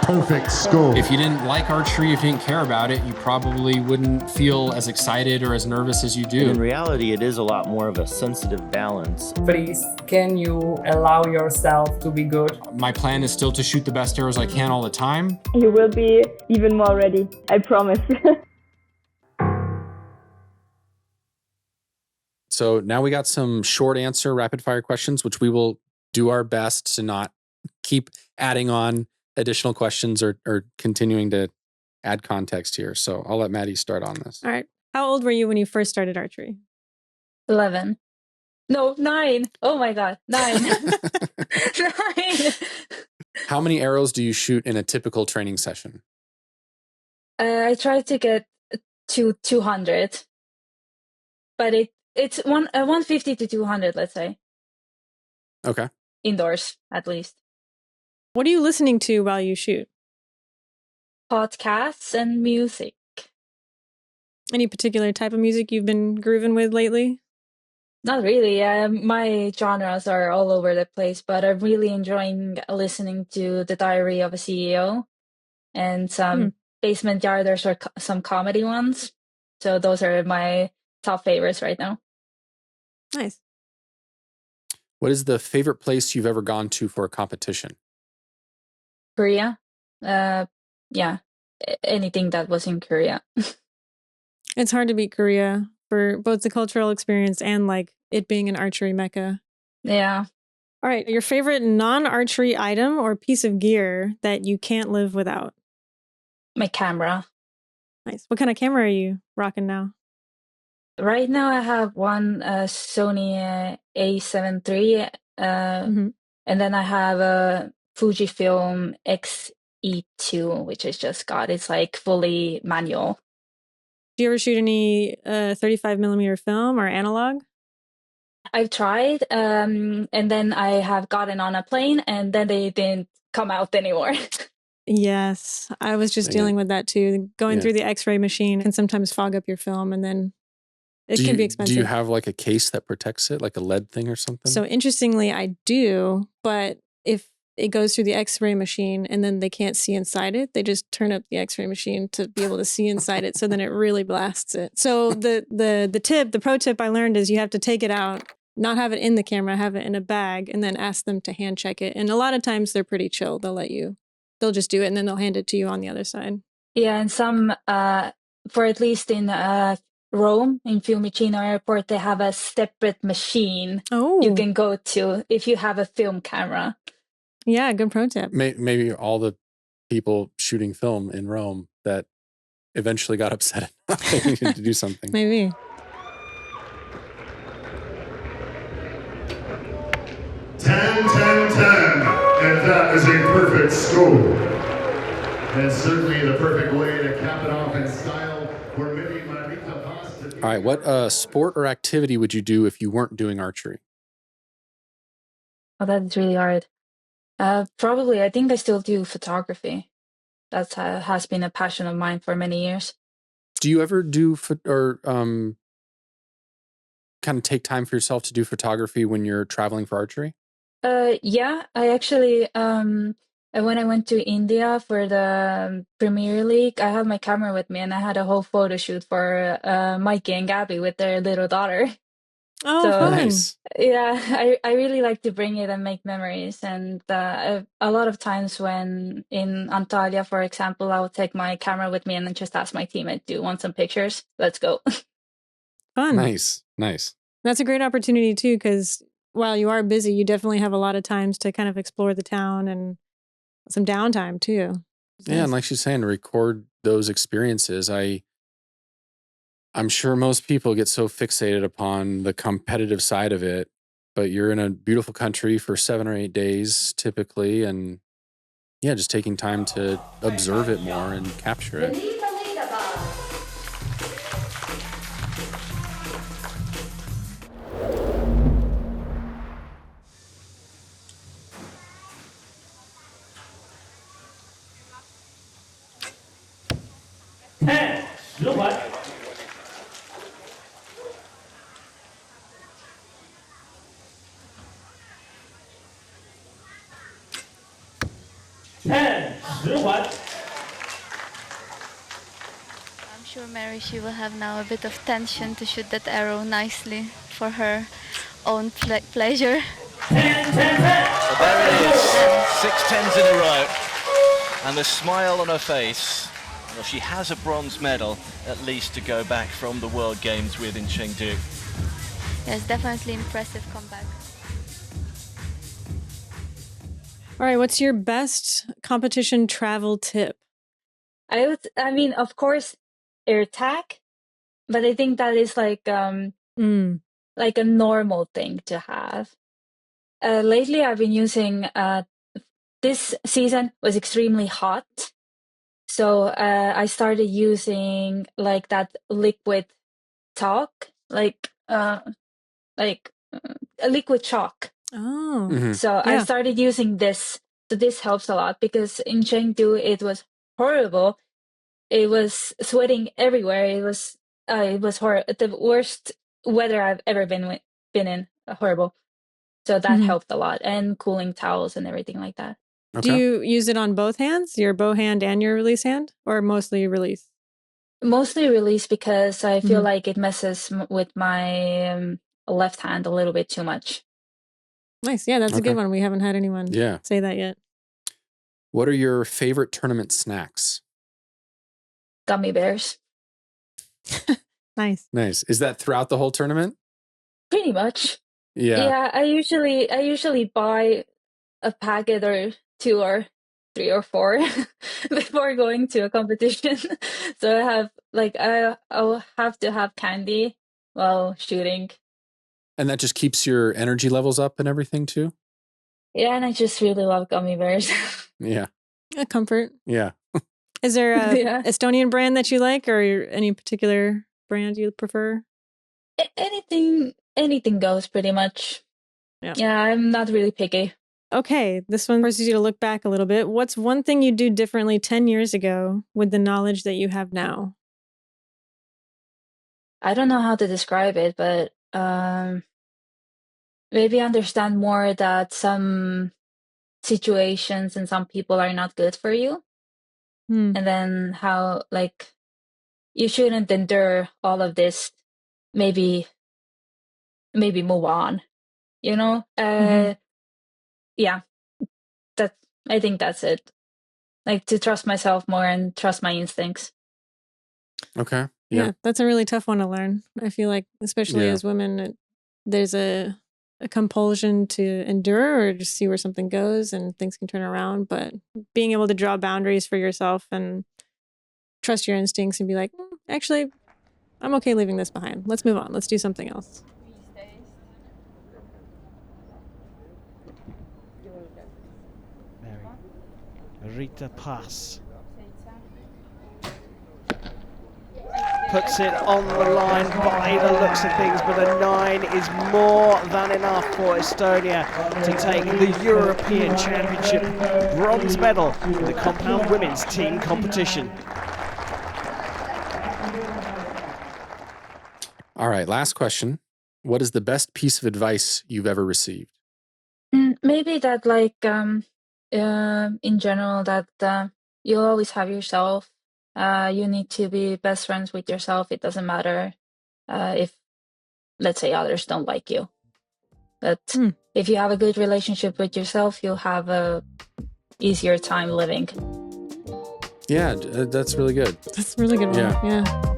perfect score. If you didn't like archery, if you didn't care about it, you probably wouldn't feel as excited or as nervous as you do. In reality, it is a lot more of a sensitive balance. Please, can you allow yourself to be good? My plan is still to shoot the best arrows I can all the time. You will be even more ready, I promise. So now we got some short answer rapid fire questions, which we will do our best to not keep adding on additional questions or continuing to add context here. So I'll let Maddie start on this. All right. How old were you when you first started archery? 11. No, 9. Oh my God, 9. 9. How many arrows do you shoot in a typical training session? I try to get to 200, but it's 150 to 200, let's say. Okay. Indoors, at least. What are you listening to while you shoot? Podcasts and music. Any particular type of music you've been grooving with lately? Not really. My genres are all over the place, but I'm really enjoying listening to The Diary of a CEO and some Basement Yarders or some comedy ones. So those are my top favorites right now. Nice. What is the favorite place you've ever gone to for a competition? Korea. Yeah. Anything that was in Korea. It's hard to beat Korea for both the cultural experience and like it being an archery mecca. Yeah. All right. Your favorite non-archery item or piece of gear that you can't live without? My camera. Nice. What kind of camera are you rocking now? Right now I have one Sony A7 III, and then I have a Fujifilm X-E2, which I just got. It's like fully manual. Do you ever shoot any 35 millimeter film or analog? I've tried, and then I have gotten on a plane, and then they didn't come out anymore. Yes, I was just dealing with that too. Going through the X-ray machine can sometimes fog up your film, and then it can be expensive. Do you have like a case that protects it, like a lead thing or something? So interestingly, I do, but if it goes through the X-ray machine and then they can't see inside it, they just turn up the X-ray machine to be able to see inside it. So then it really blasts it. So the pro tip I learned is you have to take it out, not have it in the camera, have it in a bag, and then ask them to hand check it. And a lot of times they're pretty chill. They'll just do it and then they'll hand it to you on the other side. Yeah, and some, for at least in Rome, in Fiumicino Airport, they have a separate machine you can go to if you have a film camera. Yeah, good pro tip. Maybe all the people shooting film in Rome that eventually got upset they needed to do something. Maybe. And that is a perfect score. And certainly the perfect way to cap it off in style for Meeri Marita Paas. All right, what sport or activity would you do if you weren't doing archery? Oh, that's really hard. Probably, I think I still do photography. That has been a passion of mine for many years. Do you ever do kind of take time for yourself to do photography when you're traveling for archery? Yeah, I actually, when I went to India for the Premier League, I had my camera with me and I had a whole photo shoot for Mikey and Gabby with their little daughter. Oh, so, fun. Nice. Yeah, I really like to bring it and make memories. And a lot of times when in Antalya, for example, I would take my camera with me and then just ask my teammate, do you want some pictures? Let's go. Fun. Nice. That's a great opportunity too, because while you are busy, you definitely have a lot of times to kind of explore the town and some downtime too. Yeah, and like she's saying, record those experiences. I'm sure most people get so fixated upon the competitive side of it, but you're in a beautiful country for 7 or 8 days typically, and yeah, just taking time to observe it more and capture it. Meeri Marita Paas. Look what? 十环。I'm sure Mary, she will have now a bit of tension to shoot that arrow nicely for her own pleasure. 10, 10, 10. Well, there it is, 6 10s in a row, and the smile on her face. Well, she has a bronze medal, at least, to go back from the World Games with in Chengdu. Yes, definitely impressive comeback. All right, what's your best competition travel tip? I mean, of course, AirTag, but I think that is like a normal thing to have. Lately, I've been using. This season was extremely hot, so I started using like that liquid talc, like a liquid chalk. Oh, So I started using this. So this helps a lot because in Chengdu it was horrible. It was sweating everywhere. It was the worst weather I've ever been in. Horrible. So that helped a lot, and cooling towels and everything like that. Do you use it on both hands, your bow hand and your release hand, or mostly release? Mostly release because I feel like it messes with my left hand a little bit too much. Nice. Yeah, that's a good one. We haven't had anyone say that yet. What are your favorite tournament snacks? Gummy bears. Nice. Nice. Is that throughout the whole tournament? Pretty much. Yeah. Yeah, I usually buy a packet or 2 or 3 or 4 before going to a competition. So I have I'll have to have candy while shooting. And that just keeps your energy levels up and everything too? Yeah, and I just really love gummy bears. Yeah. A comfort. Yeah. Is there a Estonian brand that you like, or any particular brand you prefer? Anything goes pretty much. Yeah, I'm not really picky. Okay, this one forces you to look back a little bit. What's one thing you'd do differently 10 years ago with the knowledge that you have now? I don't know how to describe it, but maybe understand more that some situations and some people are not good for you. And then how, like, you shouldn't endure all of this. Maybe move on, you know? Yeah, I think that's it. Like, to trust myself more and trust my instincts. Okay. Yeah, that's a really tough one to learn. I feel like, especially as women, there's a compulsion to endure or just see where something goes and things can turn around. But being able to draw boundaries for yourself and trust your instincts and be like, actually, I'm okay leaving this behind. Let's move on. Let's do something else. Meeri Marita Paas puts it on the line by the looks of things, but a 9 is more than enough for Estonia to take the European Championship bronze medal in the compound women's team competition. All right, last question. What is the best piece of advice you've ever received? Maybe that, like, in general, that you'll always have yourself. You need to be best friends with yourself. It doesn't matter if, let's say, others don't like you. But if you have a good relationship with yourself, you'll have a easier time living. Yeah, that's really good. That's a really good one. Yeah.